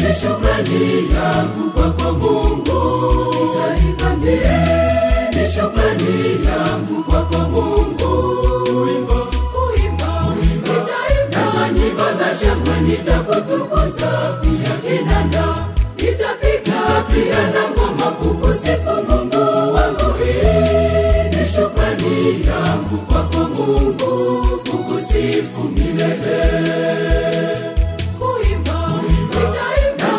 ni shukrani yangu kwako Mungu. Nitaimba ni shukrani yangu kwako Mungu. Kuimba na nyimbo za shangwe nitakutukuza, pia kinanda nitapiga, pia na ngoma kukusifu Mungu wangu. Ni shukrani yangu kwako Mungu, kukusifu milele. Kuimba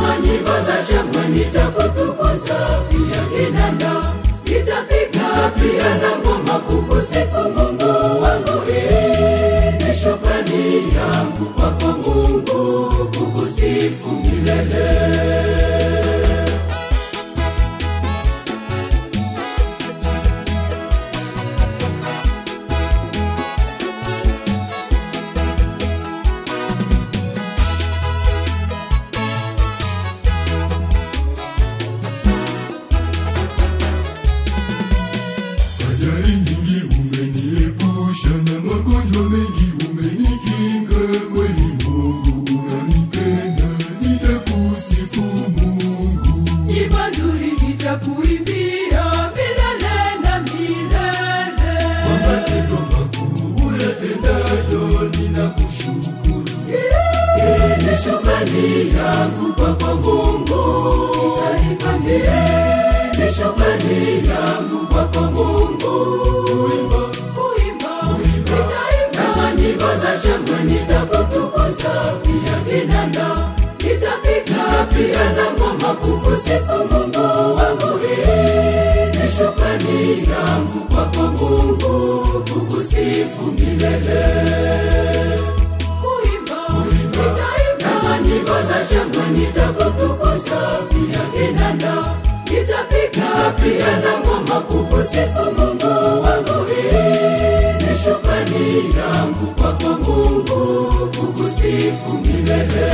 na nyimbo za shangwe nitakutukuza, pia kinanda nitapiga, pia na ngoma kukusifu Mungu wangu. Ni shukrani yangu kwako Mungu, kukusifu milele. Ajali nyingi umeniepusha na magonjwa mengi umenikinga, kweli Mungu unanipenda, nitakusifu Mungu. Nyimbo nzuri nitakuimbia milele na milele. Kwa matendo makuu uyatendayo ninakushukuru. Ni shukrani yangu kwako Mungu. Nitaimba ni shukrani yangu kwako Mungu. Kuimba na nyimbo za shangwe nitakutukuza, pia kinanda nitapiga, pia na ngoma kukusifu Mungu wangu. Ni shukrani yangu kwako Mungu, kukusifu milele. Kuimba na nyimbo za shangwe nitakutukuza, pia kinanda nitapiga, pia na ngoma kukusifu Mungu wangu. Ni shukrani yangu kwako Mungu, kukusifu milele.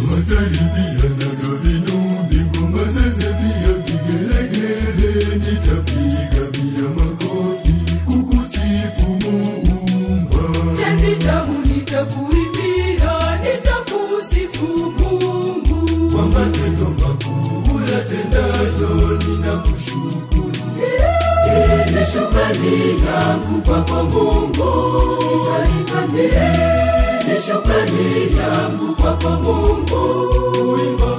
Mataribia na vinubi, ngoma zeze pia vigelegele, nitapiga pia makofi kukusifu Muumba. Tenzi tamu nitakuimbia, nitakusifu Mungu. Kwa matendo makuu uyatendayo ninakushukuru. Ni shukrani yangu kwako Mungu. Nitaimba ni shukrani yangu kwako Mungu. Kuimba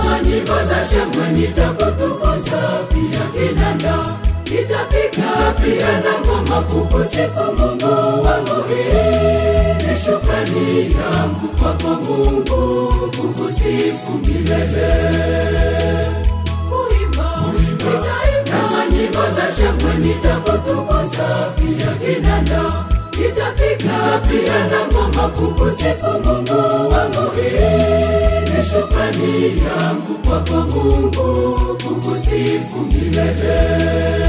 na nyimbo za shangwe nitakutukuza, pia kinanda nitapiga, pia na ngoma kukusifu Mungu wangu. Ni shukrani yangu kwako Mungu, kukusifu milele. Kuimba na nyimbo za shangwe nitakutukuza, pia kinanda nitapiga, pia na ngoma kukusifu Mungu wangu. Ni shukrani yangu kwako Mungu, kukusifu milele.